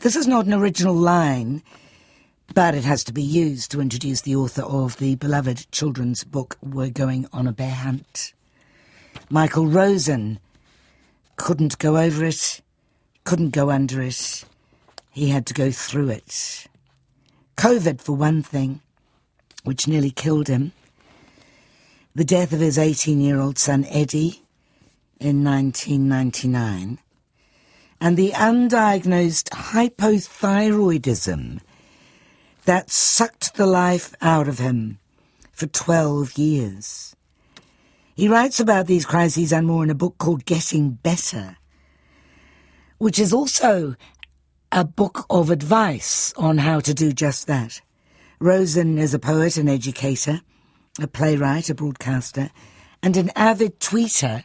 This is not an original line, but it has to be used to introduce the author of the beloved children's book, We're Going on a Bear Hunt. Michael Rosen couldn't go over it, couldn't go under it. He had to go through it. COVID, for one thing, which nearly killed him. The death of his 18-year-old son, Eddie, in 1999. And the undiagnosed hypothyroidism that sucked the life out of him for 12 years. He writes about these crises and more in a book called Getting Better, which is also a book of advice on how to do just that. Rosen is a poet, an educator, a playwright, a broadcaster, and an avid tweeter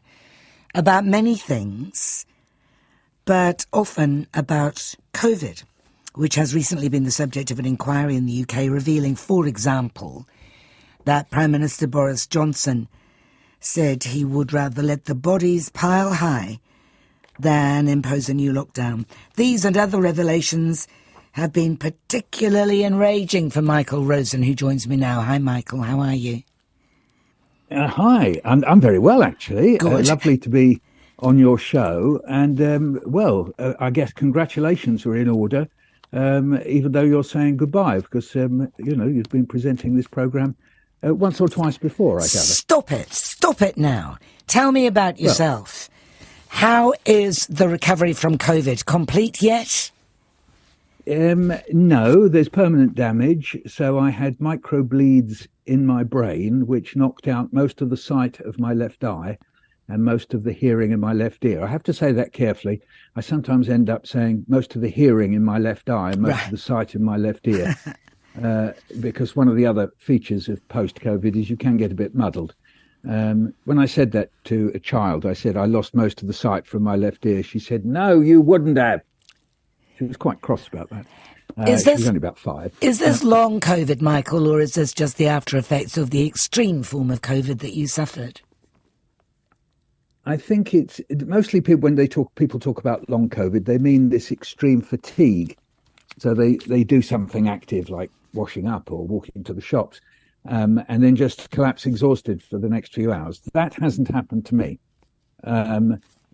about many things, but often about COVID, which has recently been the subject of an inquiry in the UK revealing, for example, that Prime Minister Boris Johnson said he would rather let the bodies pile high than impose a new lockdown. These and other revelations have been particularly enraging for Michael Rosen, who joins me now. Hi, Michael. How are you? Hi. I'm very well, actually. Lovely to be on your show. And, I guess congratulations are in order, even though you're saying goodbye, because, you've been presenting this programme once or twice before, I gather. Stop it. Stop it now. Tell me about yourself. How is the recovery from COVID? Complete yet? No, there's permanent damage. So I had microbleeds in my brain, which knocked out most of the sight of my left eye and most of the hearing in my left ear. I have to say that carefully. I sometimes end up saying most of the hearing in my left eye and most of the sight in my left ear, because one of the other features of post-COVID is you can get a bit muddled. When I said that to a child, I said I lost most of the sight from my left ear. She said, "No, you wouldn't have." She was quite cross about that. She was only about 5. Is this long COVID, Michael, or is this just the after effects of the extreme form of COVID that you suffered? I think it's mostly when people talk about long COVID, they mean this extreme fatigue. So they do something active like washing up or walking to the shops, and then just collapse exhausted for the next few hours. That hasn't happened to me.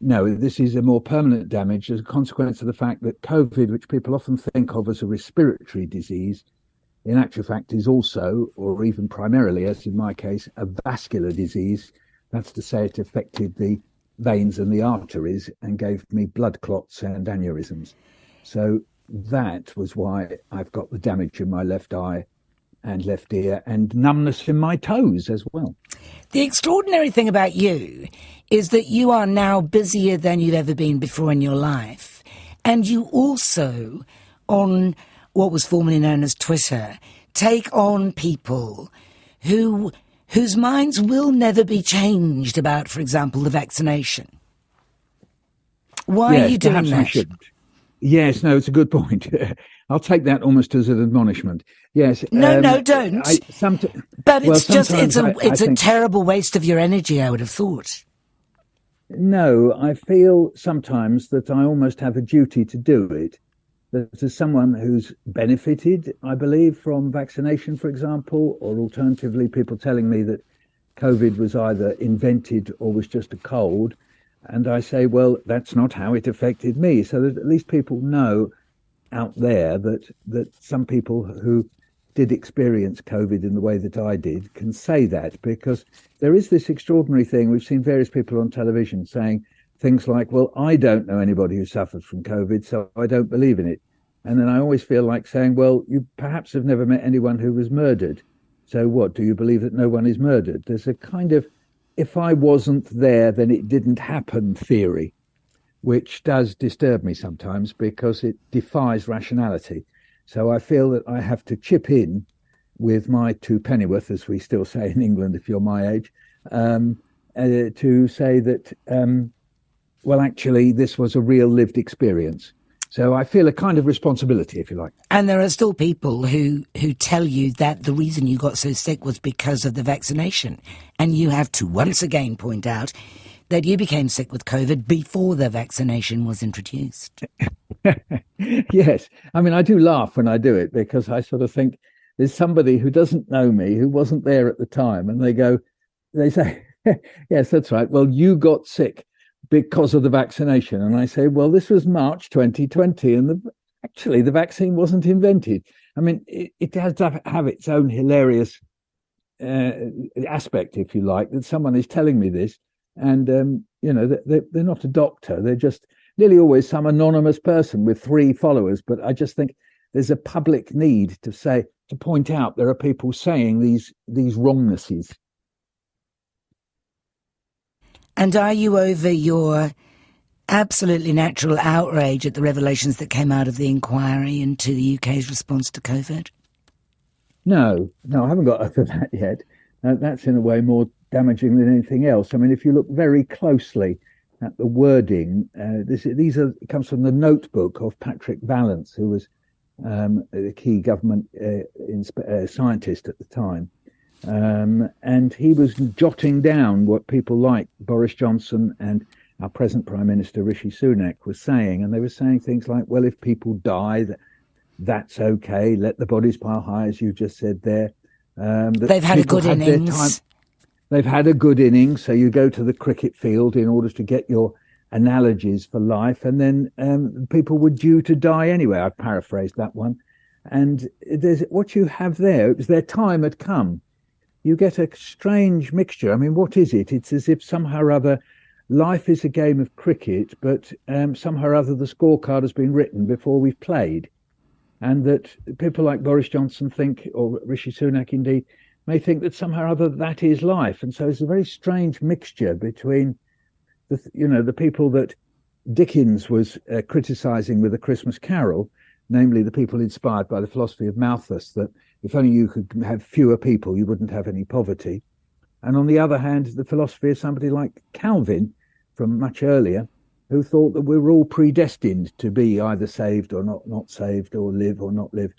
No, this is a more permanent damage as a consequence of the fact that COVID, which people often think of as a respiratory disease, in actual fact is also, or even primarily, as in my case, a vascular disease. That's to say it affected the veins and the arteries and gave me blood clots and aneurysms. So that was why I've got the damage in my left eye and left ear and numbness in my toes as well. The extraordinary thing about you is that you are now busier than you've ever been before in your life. And you also, on what was formerly known as Twitter, take on people whose minds will never be changed about, for example, the vaccination. Why are you doing that? I shouldn't. Yes, no, it's a good point. I'll take that almost as an admonishment. Yes. No, don't. But it's a terrible waste of your energy, I would have thought. No, I feel sometimes that I almost have a duty to do it. That as someone who's benefited, I believe, from vaccination, for example, or alternatively, people telling me that COVID was either invented or was just a cold. And I say, well, that's not how it affected me. So that at least people know out there that some people who did experience COVID in the way that I did can say that, because there is this extraordinary thing. We've seen various people on television saying things like, well, I don't know anybody who suffered from COVID, so I don't believe in it. And then I always feel like saying, well, you perhaps have never met anyone who was murdered. So what, do you believe that no one is murdered? There's a kind of, if I wasn't there, then it didn't happen theory, which does disturb me sometimes because it defies rationality. So I feel that I have to chip in with my 2 pennyworth, as we still say in England, if you're my age, to say that, well, actually, this was a real lived experience. So I feel a kind of responsibility, if you like. And there are still people who tell you that the reason you got so sick was because of the vaccination. And you have to once again point out that you became sick with COVID before the vaccination was introduced. Yes. I mean, I do laugh when I do it because I sort of think there's somebody who doesn't know me, who wasn't there at the time, and they say, yes, that's right. Well, you got sick because of the vaccination. And I say, well, this was March 2020, and actually the vaccine wasn't invented. I mean, it has to have its own hilarious aspect, if you like, that someone is telling me this. And, they're not a doctor. They're just nearly always some anonymous person with 3 followers. But I just think there's a public need to point out there are people saying these wrongnesses. And are you over your absolutely natural outrage at the revelations that came out of the inquiry into the UK's response to COVID? No, I haven't got over that yet. That's in a way more damaging than anything else. I mean, if you look very closely at the wording, it comes from the notebook of Patrick Vallance, who was the key government scientist at the time. And he was jotting down what people like Boris Johnson and our present Prime Minister Rishi Sunak was saying. And they were saying things like, well, if people die, that's okay. Let the bodies pile high, as you just said there. They've had a good innings. They've had a good innings. So you go to the cricket field in order to get your analogies for life. And then people were due to die anyway. I paraphrased that one. And there's what you have there. It was their time had come. You get a strange mixture. I mean, what is it? It's as if somehow or other life is a game of cricket, but somehow or other the scorecard has been written before we've played. And that people like Boris Johnson think, or Rishi Sunak indeed, may think that somehow or other that is life. And so it's a very strange mixture between the people that Dickens was criticising with A Christmas Carol, namely the people inspired by the philosophy of Malthus, that if only you could have fewer people, you wouldn't have any poverty. And on the other hand, the philosophy of somebody like Calvin from much earlier, who thought that we were all predestined to be either saved or not saved, or live or not live.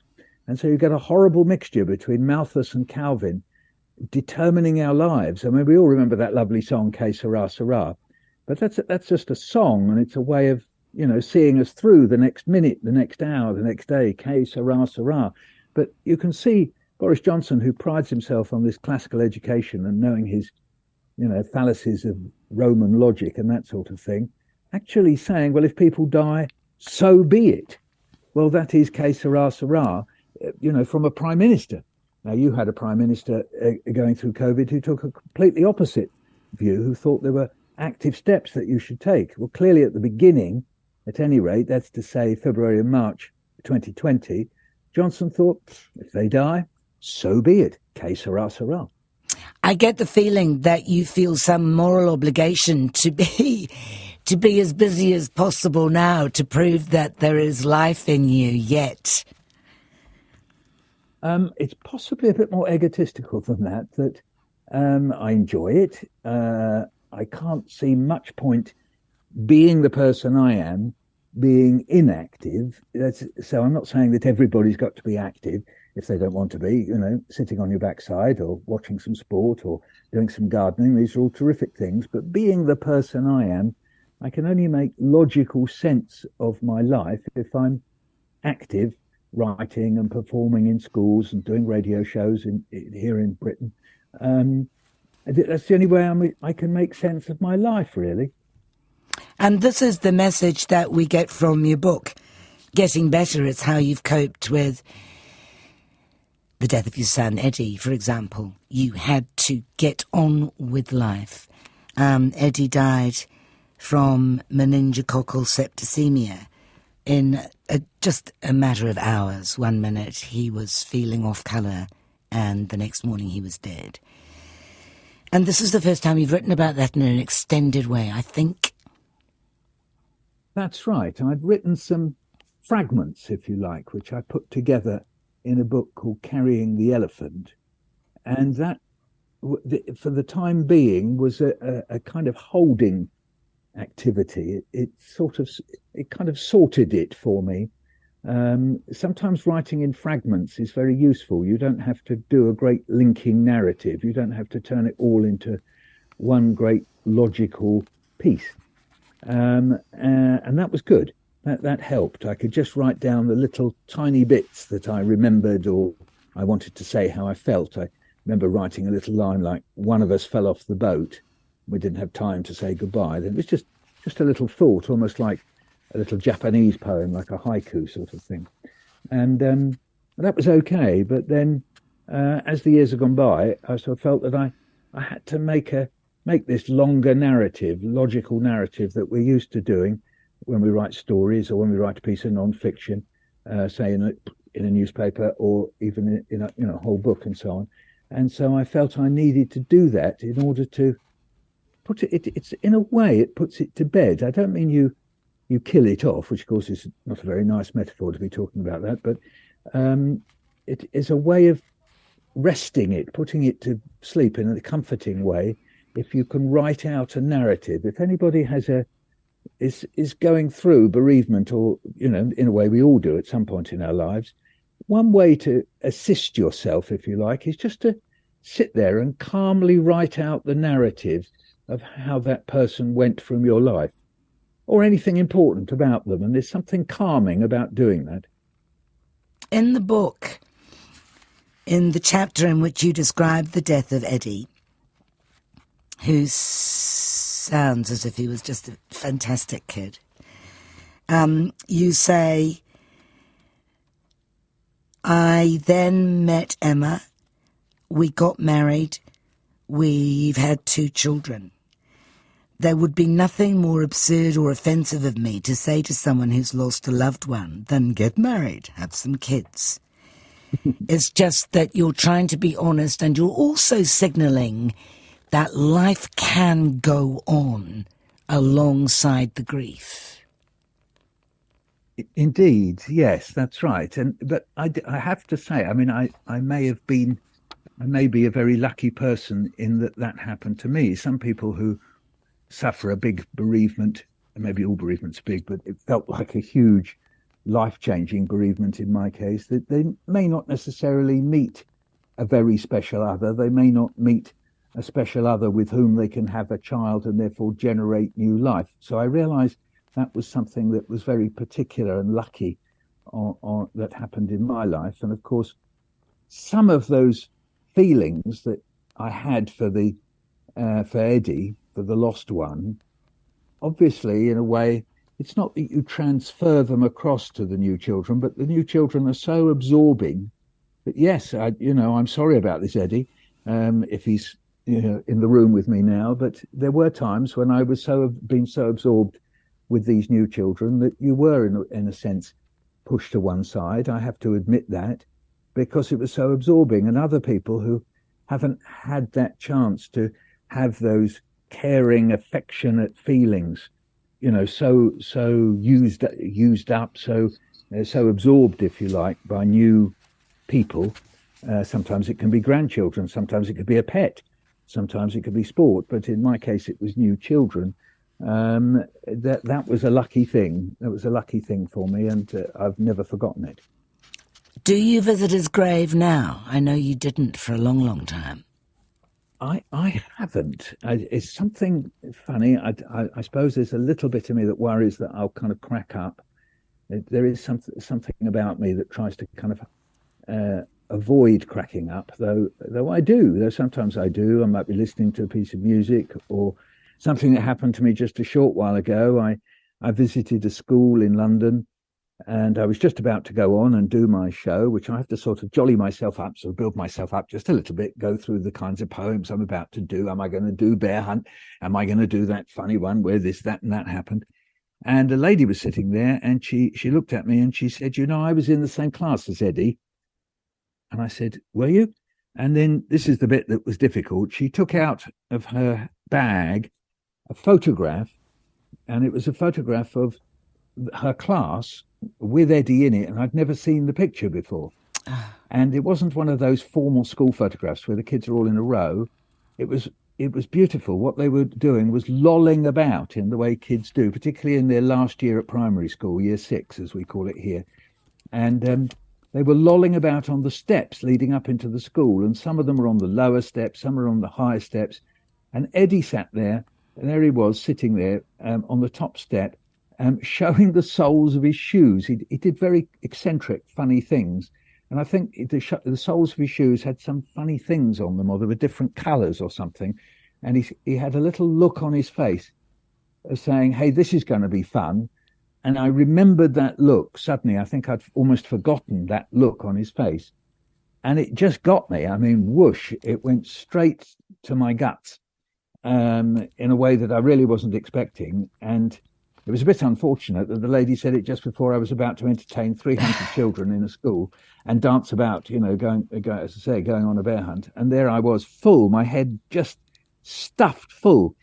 And so you get a horrible mixture between Malthus and Calvin determining our lives. I mean, we all remember that lovely song, Que Sera, Sera. But that's just a song, and it's a way of, seeing us through the next minute, the next hour, the next day, Que Sera, Sera. But you can see Boris Johnson, who prides himself on this classical education and knowing his, fallacies of Roman logic and that sort of thing, actually saying, well, if people die, so be it. Well, that is Que Sera, Sera, from a prime minister. Now, you had a prime minister going through COVID who took a completely opposite view, who thought there were active steps that you should take. Well, clearly at the beginning, at any rate, that's to say February and March 2020, Johnson thought, if they die, so be it. Que sera, sera. I get the feeling that you feel some moral obligation to be as busy as possible now to prove that there is life in you yet. It's possibly a bit more egotistical than that I enjoy it. I can't see much point being the person I am, being inactive. So I'm not saying that everybody's got to be active if they don't want to be, sitting on your backside or watching some sport or doing some gardening. These are all terrific things. But being the person I am, I can only make logical sense of my life if I'm active, writing and performing in schools and doing radio shows here in Britain. That's the only way I can make sense of my life, really. And this is the message that we get from your book. Getting Better is how you've coped with the death of your son, Eddie, for example. You had to get on with life. Eddie died from meningococcal septicemia in just a matter of hours. 1 minute he was feeling off colour and the next morning he was dead. And this is the first time you've written about that in an extended way, I think. That's right. I'd written some fragments, if you like, which I put together in a book called Carrying the Elephant. And that, for the time being, was a kind of holding activity. It kind of sorted it for me. Sometimes writing in fragments is very useful. You don't have to do a great linking narrative. You don't have to turn it all into one great logical piece. And that was good. that helped. I could just write down the little tiny bits that I remembered or I wanted to say how I felt. I remember writing a little line like, one of us fell off the boat. We didn't have time to say goodbye. Then it was just a little thought, almost like a little Japanese poem, like a haiku sort of thing. And that was okay. But then as the years have gone by, I sort of felt that I had to make this longer narrative, logical narrative that we're used to doing when we write stories or when we write a piece of non-fiction, say in a newspaper or even in a whole book and so on. And so I felt I needed to do that in order to put it's in a way, it puts it to bed. I don't mean you kill it off, which of course is not a very nice metaphor to be talking about that, but it is a way of resting it, putting it to sleep in a comforting way. If you can write out a narrative, if anybody is going through bereavement, or in a way we all do at some point in our lives, one way to assist yourself, if you like, is just to sit there and calmly write out the narrative of how that person went from your life, or anything important about them. And there's something calming about doing that. In the book, in the chapter in which you describe the death of Eddie, who sounds as if he was just a fantastic kid, you say, I then met Emma, we got married, we've had 2 children. There would be nothing more absurd or offensive of me to say to someone who's lost a loved one than get married, have some kids. It's just that you're trying to be honest, and you're also signalling that life can go on alongside the grief. Indeed, yes, that's right. But I have to say, I mean, I may be a very lucky person in that happened to me. Some people who suffer a big bereavement, and maybe all bereavements are big, but it felt like a huge life-changing bereavement in my case, that they may not necessarily meet a very special other. They may not meet a special other with whom they can have a child and therefore generate new life. So I realized that was something that was very particular and lucky that happened in my life. And of course, some of those feelings that I had for Eddie, for the lost one, obviously, in a way, it's not that you transfer them across to the new children, but the new children are so absorbing that, yes, I'm sorry about this, Eddie, if he's in the room with me now, but there were times when I was been so absorbed with these new children that you were, in a sense, pushed to one side. I have to admit that, because it was so absorbing. And other people who haven't had that chance to have those caring, affectionate feelings, so used up, so absorbed, if you like, by new people. Sometimes it can be grandchildren, sometimes it could be a pet, sometimes it could be sport. But in my case, it was new children. That was a lucky thing. That was a lucky thing for me, and I've never forgotten it. Do you visit his grave now? I know you didn't for a long, long time. I haven't. It's something funny. I suppose there's a little bit of me that worries that I'll kind of crack up. There is something about me that tries to kind of avoid cracking up, though I do. Though sometimes I do. I might be listening to a piece of music, or something that happened to me just a short while ago. I visited a school in London, and I was just about to go on and do my show, which I have to sort of jolly myself up, sort of build myself up just a little bit, go through the kinds of poems I'm about to do. Am I going to do Bear Hunt? Am I going to do that funny one where this, that, and that happened? And a lady was sitting there, and she looked at me and she said, I was in the same class as Eddie. And I said, were you? And then this is the bit that was difficult. She took out of her bag a photograph, and it was a photograph of her class with Eddie in it, and I'd never seen the picture before. And it wasn't one of those formal school photographs where the kids are all in a row. It was beautiful. What they were doing was lolling about in the way kids do, particularly in their last year at primary school, year 6, as we call it here. And they were lolling about on the steps leading up into the school, and some of them were on the lower steps, some were on the higher steps. And Eddie sat there, and there he was sitting there on the top step, showing the soles of his shoes. He did very eccentric, funny things. And I think the soles of his shoes had some funny things on them, or they were different colours or something. And he had a little look on his face of saying, hey, this is going to be fun. And I remembered that look suddenly. I think I'd almost forgotten that look on his face. And it just got me. I mean, whoosh, it went straight to my guts in a way that I really wasn't expecting. And it was a bit unfortunate that the lady said it just before I was about to entertain 300 children in a school and dance about, going, as I say, going on a bear hunt. And there I was, full, my head just stuffed full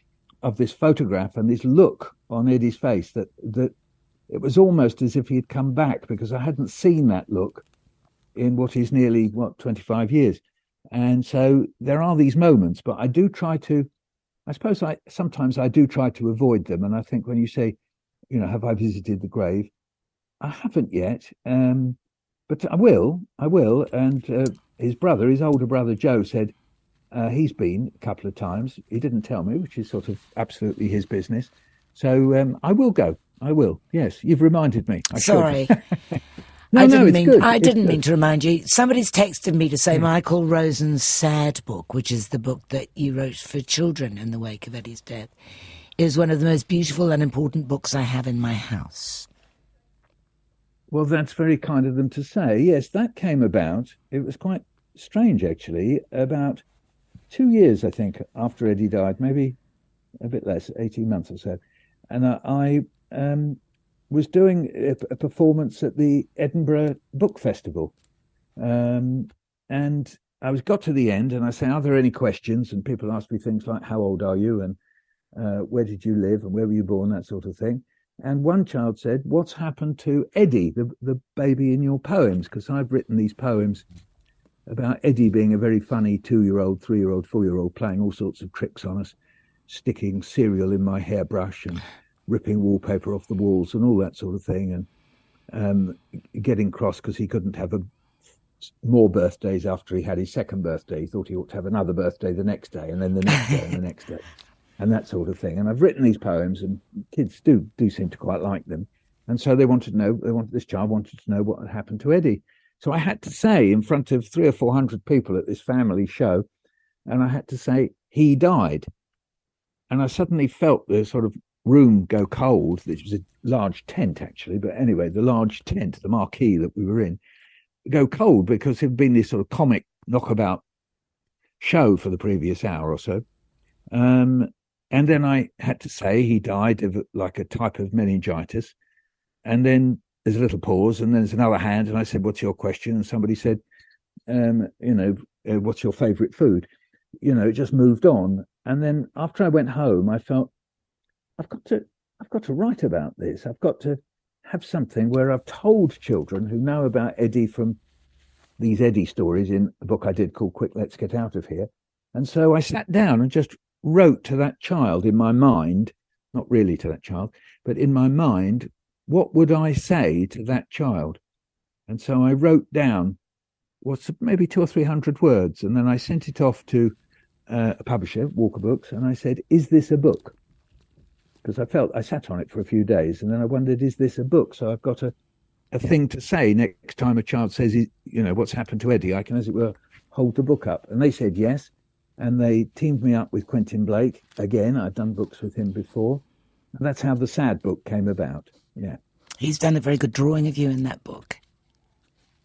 of this photograph and this look on Eddie's face that it was almost as if he had come back, because I hadn't seen that look in what is nearly, 25 years. And so there are these moments, but I do try to, sometimes I do try to avoid them. And I think when you say, have I visited the grave? I haven't yet, but I will. And his older brother, Joe, said he's been a couple of times. He didn't tell me, which is sort of absolutely his business. So I will go. I will. Yes, you've reminded me. Sorry. I didn't mean to remind you. Somebody's texted me to say Michael Rosen's Sad Book, which is the book that you wrote for children in the wake of Eddie's death, is one of the most beautiful and important books I have in my house. Well, that's very kind of them to say. Yes, that came about. It was quite strange, actually. About 2 years, I think, after Eddie died, maybe a bit less, 18 months or so. And I was doing a performance at the Edinburgh Book Festival. And I got to the end and I said, are there any questions? And people asked me things like, how old are you? And where did you live? And where were you born? That sort of thing. And one child said, what's happened to Eddie, the baby in your poems? Because I've written these poems about Eddie being a very funny 2-year-old, 3-year-old, 4-year-old, playing all sorts of tricks on us, sticking cereal in my hairbrush and ripping wallpaper off the walls and all that sort of thing, and getting cross because he couldn't have more birthdays after he had his second birthday. He thought he ought to have another birthday the next day, and then the next day and the next day, and that sort of thing. And I've written these poems, and kids do seem to quite like them. And so this child wanted to know what had happened to Eddie. So I had to say in front of 300 or 400 people at this family show, and I had to say, he died. And I suddenly felt the sort of room go cold. This was a large tent, actually, but anyway, the large tent, the marquee that we were in, go cold because it had been this sort of comic knockabout show for the previous hour or so. And then I had to say he died of like a type of meningitis. And then there's a little pause, and then there's another hand, and I said, what's your question? And somebody said, what's your favorite food? It just moved on. And then after I went home, I felt, I've got to write about this. I've got to have something where I've told children who know about Eddie from these Eddie stories in a book I did called Quick, Let's Get Out of Here. And so I sat down and just wrote to that child in my mind, not really to that child, but in my mind, what would I say to that child? And so I wrote down maybe 200 or 300 words. And then I sent it off to a publisher, Walker Books, and I said, is this a book? Because I sat on it for a few days, and then I wondered, is this a book? So I've got a thing to say next time a child says, what's happened to Eddie? I can, as it were, hold the book up. And they said yes. And they teamed me up with Quentin Blake. Again, I've done books with him before. And that's how the Sad Book came about. Yeah. He's done a very good drawing of you in that book.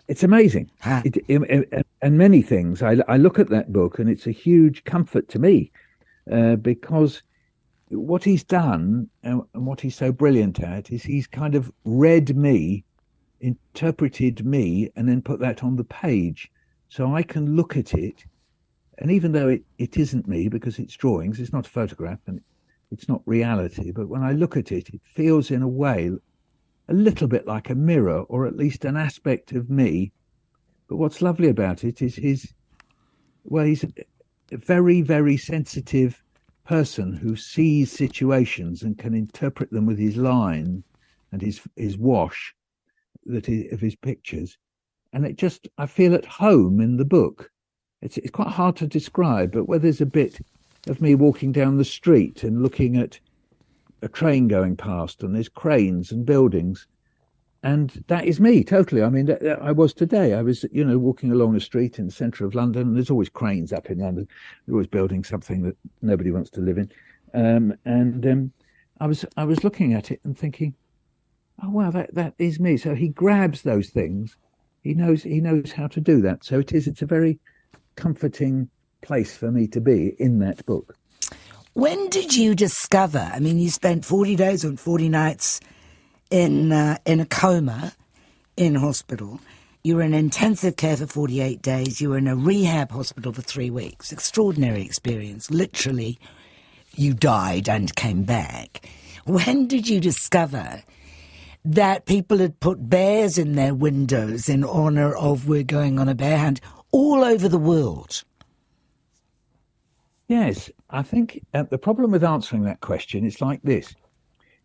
It's amazing. And many things. I look at that book and it's a huge comfort to me because what he's done and what he's so brilliant at is he's kind of read me, interpreted me, and then put that on the page. So I can look at it, and even though it isn't me because it's drawings, it's not a photograph and it's not reality, but when I look at it, it feels in a way a little bit like a mirror, or at least an aspect of me. But what's lovely about it is he's a very, very sensitive person who sees situations and can interpret them with his line and his wash of his pictures. And I feel at home in the book. It's quite hard to describe, but where there's a bit of me walking down the street and looking at a train going past and there's cranes and buildings. And that is me, totally. I mean, I was today. I was, walking along a street in the centre of London. And there's always cranes up in London. They're always building something that nobody wants to live in. I was looking at it and thinking, oh wow, that is me. So he grabs those things. He knows how to do that. So it's a very comforting place for me to be in that book. When did you discover? I mean, you spent 40 days and 40 nights in a coma in hospital. You were in intensive care for 48 days. You were in a rehab hospital for 3 weeks. Extraordinary experience. Literally, you died and came back. When did you discover that people had put bears in their windows in honour of We're Going on a Bear Hunt all over the world? Yes, I think the problem with answering that question is like this.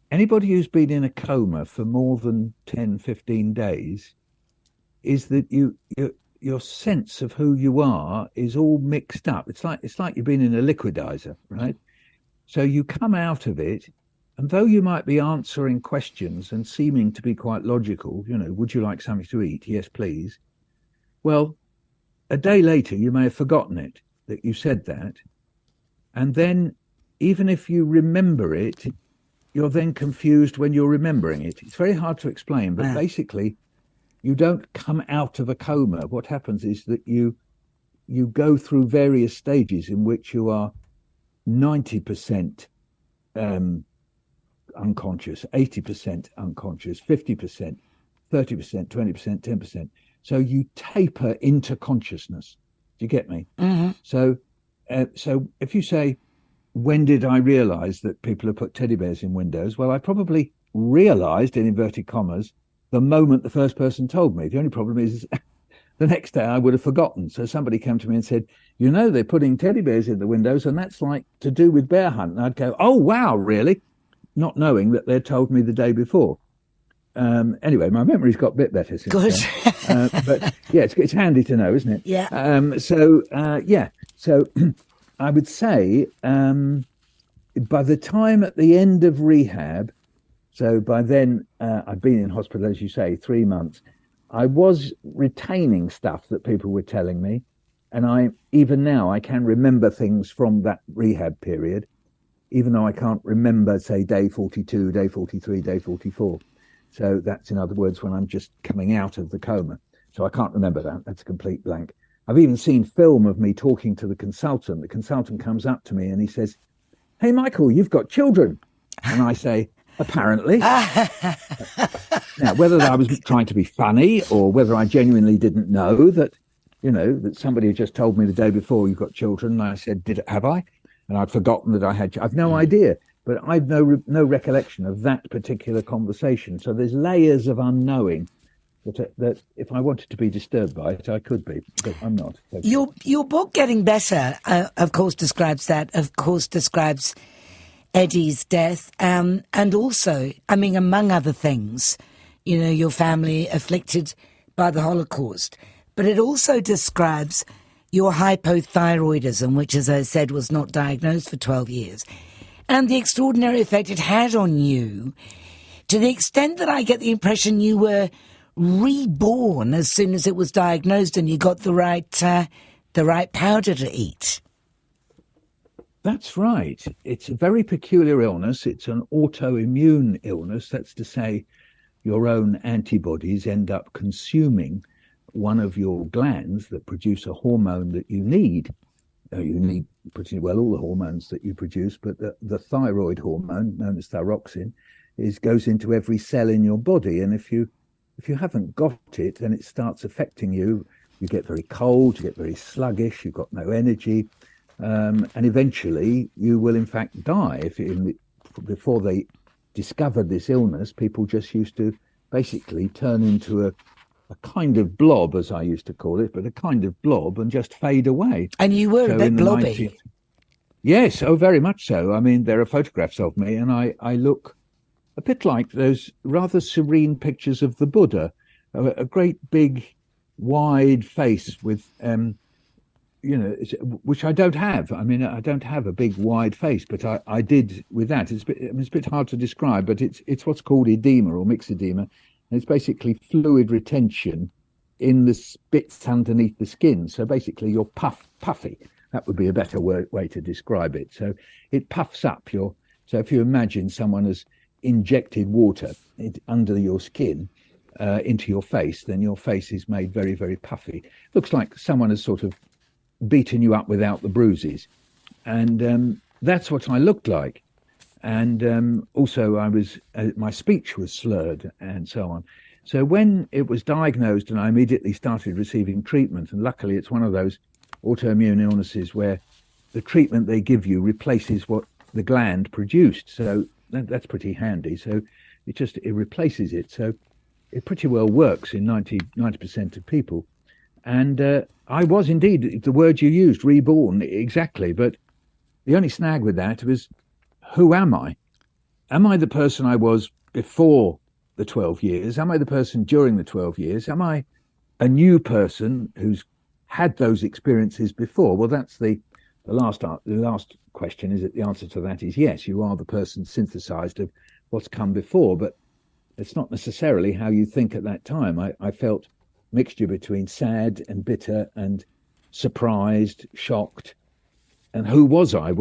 Anybody who's been in a coma for more than 10, 15 days is that your sense of who you are is all mixed up. It's like you've been in a liquidizer, right? So you come out of it, and though you might be answering questions and seeming to be quite logical, would you like something to eat? Yes, please. Well, a day later, you may have forgotten it, that you said that. And then even if you remember it, you're then confused when you're remembering it. It's very hard to explain, but basically you don't come out of a coma. What happens is that you go through various stages in which you are 90% unconscious, 80% unconscious, 50%, 30%, 20%, 10%. So you taper into consciousness. Do you get me? Mm-hmm. So if you say, when did I realize that people have put teddy bears in windows? Well, I probably realized, in inverted commas, the moment the first person told me. The only problem is the next day I would have forgotten. So somebody came to me and said, they're putting teddy bears in the windows and that's like to do with bear hunt. And I'd go, oh, wow, really? Not knowing that they'd told me the day before. Anyway, my memory's got a bit better since then. But yeah, it's handy to know, isn't it? Yeah. So I would say by the time at the end of rehab, so by then I'd been in hospital, as you say, 3 months, I was retaining stuff that people were telling me. And even now, I can remember things from that rehab period, even though I can't remember, say, day 42, day 43, day 44. So that's, in other words, when I'm just coming out of the coma. So I can't remember that. That's a complete blank. I've even seen film of me talking to the consultant. The consultant comes up to me and he says, hey, Michael, you've got children. And I say, apparently. Now, whether I was trying to be funny or whether I genuinely didn't know that, that somebody had just told me the day before, you've got children. And I said, have I? And I'd forgotten that I had. I've no idea, but I've no recollection of that particular conversation. So there's layers of unknowing that if I wanted to be disturbed by it, I could be, but I'm not. Your book, Getting Better, of course, describes that. Of course, describes Eddie's death, and also, I mean, among other things, your family afflicted by the Holocaust. But it also describes your hypothyroidism, which, as I said, was not diagnosed for 12 years, and the extraordinary effect it had on you, to the extent that I get the impression you were reborn as soon as it was diagnosed and you got the right powder to eat. That's right. It's a very peculiar illness. It's an autoimmune illness. That's to say, your own antibodies end up consuming one of your glands that produce a hormone that you need. You need pretty well all the hormones that you produce, but the thyroid hormone, known as thyroxine, goes into every cell in your body. And if you haven't got it and it starts affecting you, you get very cold, you get very sluggish, you've got no energy, and eventually you will in fact die. Before they discovered this illness, people just used to basically turn into a kind of blob, as I used to call it, but a kind of blob and just fade away. And you were a bit blobby. Yes, oh, very much so. I mean, there are photographs of me and I look a bit like those rather serene pictures of the Buddha, a great big wide face with which I don't have. I mean, I don't have a big wide face, but I did with that. It's a bit hard to describe, but it's what's called edema or mixed edema, and it's basically fluid retention in the bits underneath the skin. So basically, you're puffy. That would be a better way to describe it. So it puffs up your. So if you imagine someone has injected water under your skin into your face, then your face is made very, very puffy. Looks like someone has sort of beaten you up without the bruises, and that's what I looked like. And also, my speech was slurred and so on. So when it was diagnosed, and I immediately started receiving treatment, and luckily it's one of those autoimmune illnesses where the treatment they give you replaces what the gland produced. So that's pretty handy. So it replaces it. So it pretty well works in 90% of people. And I was indeed, the word you used, reborn, exactly. But the only snag with that was, who am I? Am I the person I was before the 12 years? Am I the person during the 12 years? Am I a new person who's had those experiences before? Well, that's the last question. Is that the answer to that is yes, you are the person synthesized of what's come before, but it's not necessarily how you think at that time. I felt mixture between sad and bitter and surprised, shocked. And who was I?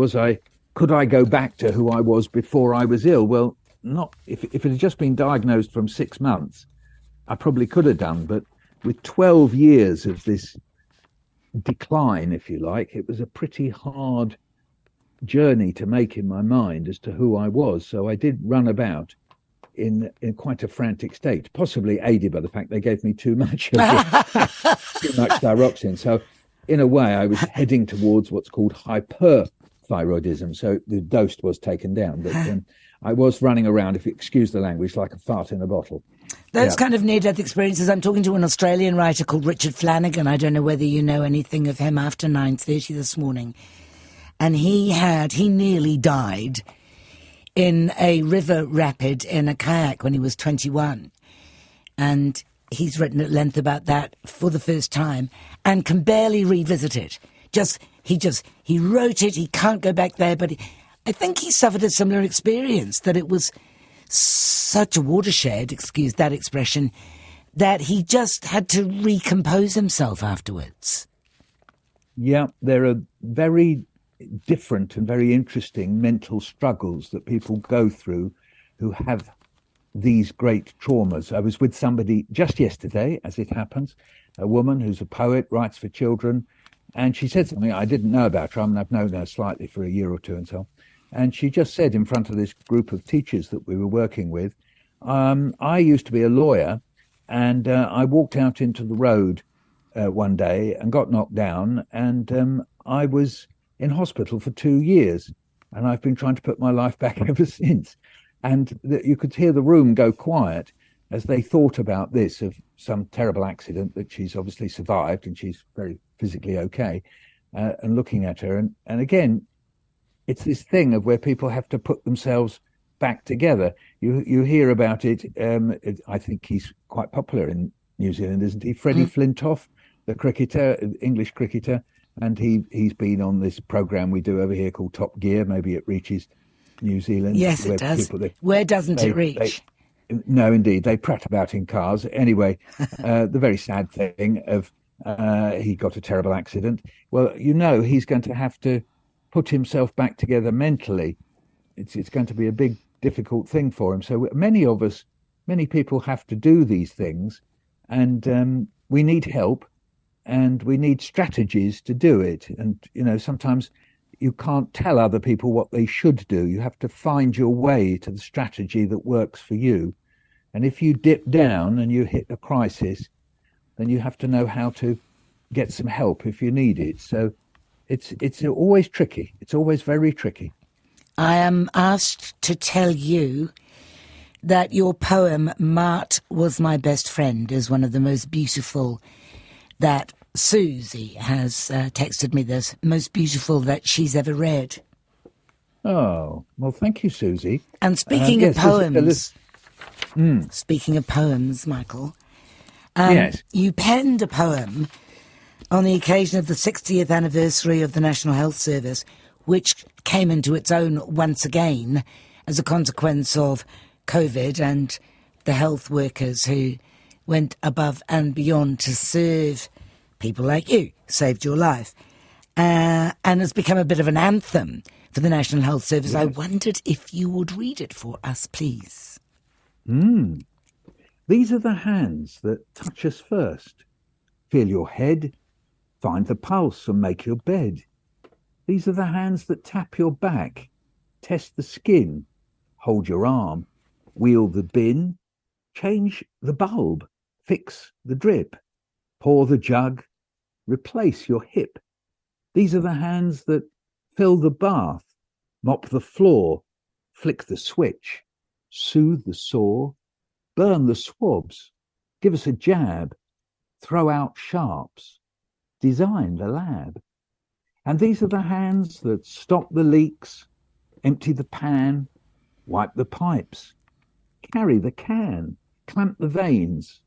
Could I go back to who I was before I was ill? Well, not if it had just been diagnosed from 6 months, I probably could have done. But with 12 years of this decline, if you like, it was a pretty hard journey to make in my mind as to who I was. So I did run about in quite a frantic state, possibly aided by the fact they gave me too much thyroxine. So in a way, I was heading towards what's called hyperthyroidism. So the dose was taken down, but I was running around, if you excuse the language, like a fart in a bottle. Those kind of near-death experiences. I'm talking to an Australian writer called Richard Flanagan. I don't know whether you know anything of him, after 9:30 this morning. And he nearly died in a river rapid in a kayak when he was 21. And he's written at length about that for the first time and can barely revisit it. He wrote it, he can't go back there, but I think he suffered a similar experience, that it was such a watershed, excuse that expression, that he just had to recompose himself afterwards. Yeah, there are very different and very interesting mental struggles that people go through who have these great traumas. I was with somebody just yesterday, as it happens, a woman who's a poet, writes for children, and she said something I didn't know about her. I mean, I've known her slightly for a year or two and so on. And she just said in front of this group of teachers that we were working with, I used to be a lawyer, and I walked out into the road one day and got knocked down, and I was in hospital for 2 years, and I've been trying to put my life back ever since. And you could hear the room go quiet as they thought about this, of some terrible accident that she's obviously survived, and she's very physically okay, and looking at her. And again, it's this thing of where people have to put themselves back together. You hear about it. I think he's quite popular in New Zealand, isn't he? Freddie Flintoff, the cricketer, English cricketer. And he's been on this program we do over here called Top Gear. Maybe it reaches New Zealand. Yes, it does. Where doesn't it reach? No, indeed. They prat about in cars. Anyway, the very sad thing of he got a terrible accident. Well, he's going to have to put himself back together mentally. It's going to be a big, difficult thing for him. So many people have to do these things, and we need help. And we need strategies to do it. And, sometimes you can't tell other people what they should do. You have to find your way to the strategy that works for you. And if you dip down and you hit a crisis, then you have to know how to get some help if you need it. So it's always tricky. It's always very tricky. I am asked to tell you that your poem, Mart Was My Best Friend, is one of the most beautiful that Susie has texted me, this most beautiful that she's ever read. Oh, well, thank you, Susie. And speaking of poems, speaking of poems, Michael, yes, you penned a poem on the occasion of the 60th anniversary of the National Health Service, which came into its own once again as a consequence of COVID and the health workers who went above and beyond to serve people like you, saved your life, and has become a bit of an anthem for the National Health Service. Yes. I wondered if you would read it for us, please. These are the hands that touch us first. Feel your head, find the pulse and make your bed. These are the hands that tap your back, test the skin, hold your arm, wheel the bin, change the bulb, fix the drip, pour the jug, replace your hip. These are the hands that fill the bath, mop the floor, flick the switch, soothe the sore, burn the swabs, give us a jab, throw out sharps, design the lab. And these are the hands that stop the leaks, empty the pan, wipe the pipes, carry the can, clamp the veins,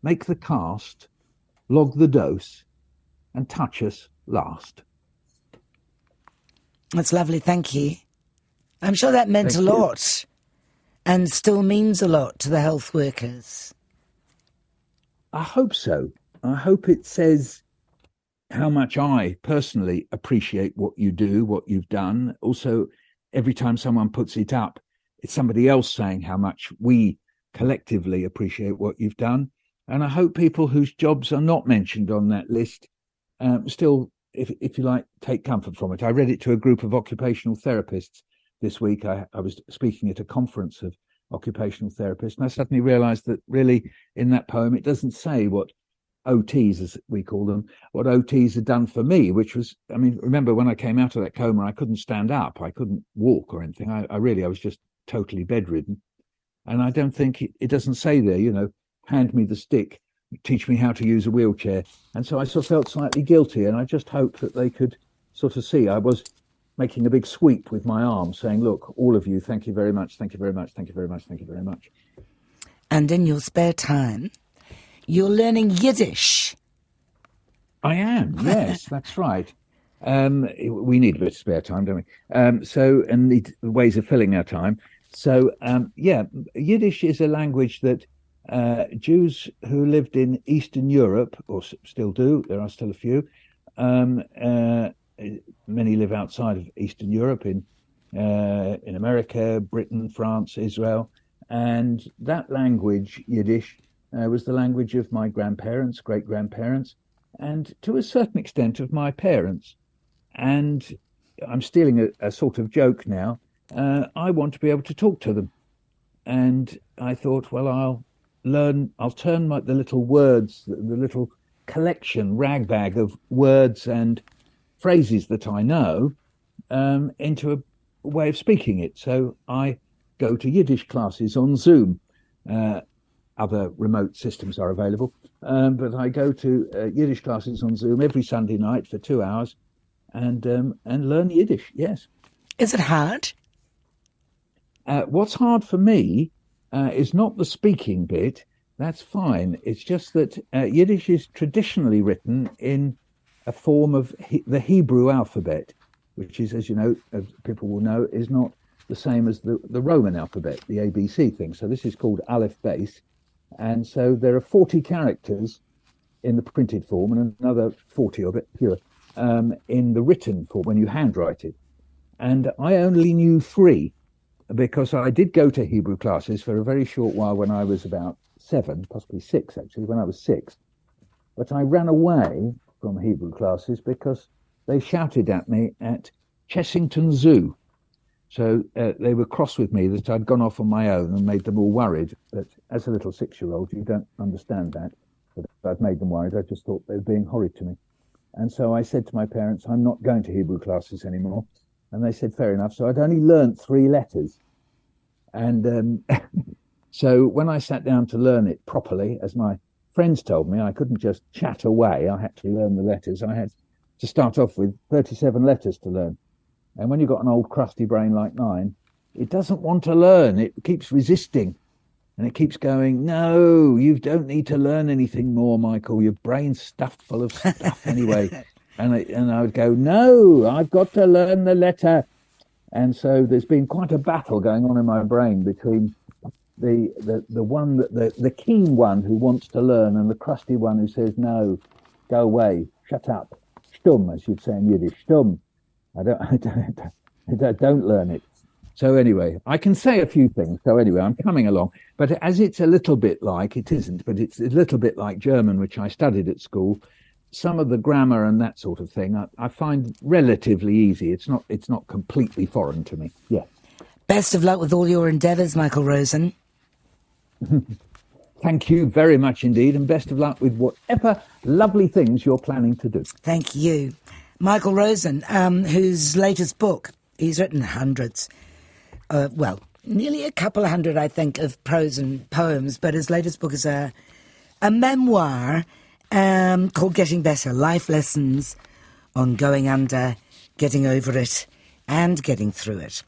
make the cast, log the dose, and touch us last. That's lovely, thank you. I'm sure that meant a lot and still means a lot to the health workers. I hope so. I hope it says how much I personally appreciate what you do, what you've done. Also, every time someone puts it up, it's somebody else saying how much we collectively appreciate what you've done. And I hope people whose jobs are not mentioned on that list still, if you like, take comfort from it. I read it to a group of occupational therapists this week. I was speaking at a conference of occupational therapists, and I suddenly realized that really in that poem, it doesn't say what OTs, as we call them, what OTs had done for me, which was, I mean, remember when I came out of that coma, I couldn't stand up, I couldn't walk or anything. I was just totally bedridden. And I don't think it doesn't say there, you know, hand me the stick, teach me how to use a wheelchair. And so I sort of felt slightly guilty, and I just hoped that they could sort of see I was making a big sweep with my arm saying, look, all of you, thank you very much, thank you very much, thank you very much, thank you very much. And in your spare time, you're learning Yiddish. I am, yes, that's right. We need a bit of spare time, don't we? And need ways of filling our time. So, Yiddish is a language that Jews who lived in Eastern Europe, or still do, there are still a few, many live outside of Eastern Europe, in America, Britain, France, Israel, and that language, Yiddish, was the language of my grandparents, great-grandparents, and to a certain extent of my parents. And I'm stealing a sort of joke now. I want to be able to talk to them. And I thought, well, I'll turn the little words, the little collection, ragbag of words and phrases that I know into a way of speaking it. So I go to Yiddish classes on Zoom. Other remote systems are available, but I go to Yiddish classes on Zoom every Sunday night for 2 hours and learn Yiddish, yes. Is it hard? What's hard for me is not the speaking bit. That's fine. It's just that Yiddish is traditionally written in a form of the Hebrew alphabet, which is, as you know, as people will know, is not the same as the Roman alphabet, the ABC thing. So this is called Aleph Base. And so there are 40 characters in the printed form and another 40 or a bit fewer in the written form when you handwrite it. And I only knew 3 because I did go to Hebrew classes for a very short while when I was about 7, possibly 6 actually, when I was 6. But I ran away from Hebrew classes because they shouted at me at Chessington Zoo. So they were cross with me that I'd gone off on my own and made them all worried. But as a little 6-year-old, you don't understand that. But I'd made them worried. I just thought they were being horrid to me. And so I said to my parents, I'm not going to Hebrew classes anymore. And they said, fair enough. So I'd only learnt 3 letters. And so when I sat down to learn it properly, as my friends told me, I couldn't just chat away. I had to learn the letters. I had to start off with 37 letters to learn. And when you've got an old crusty brain like mine, it doesn't want to learn. It keeps resisting. And it keeps going, no, you don't need to learn anything more, Michael. Your brain's stuffed full of stuff anyway. And I would go, no, I've got to learn the letter. And so there's been quite a battle going on in my brain between the keen one who wants to learn and the crusty one who says, no, go away, shut up, stumm, as you'd say in Yiddish, stumm. I don't learn it. So anyway, I can say a few things. So anyway, I'm coming along. But as it's a little bit like, it isn't, but it's a little bit like German, which I studied at school, some of the grammar and that sort of thing, I find relatively easy. It's not completely foreign to me. Yeah. Best of luck with all your endeavours, Michael Rosen. Thank you very much indeed, and best of luck with whatever lovely things you're planning to do. Thank you. Michael Rosen, whose latest book, he's written hundreds, nearly a couple of hundred, I think, of prose and poems, but his latest book is a memoir called Getting Better, Life Lessons on Going Under, Getting Over It, and Getting Through It.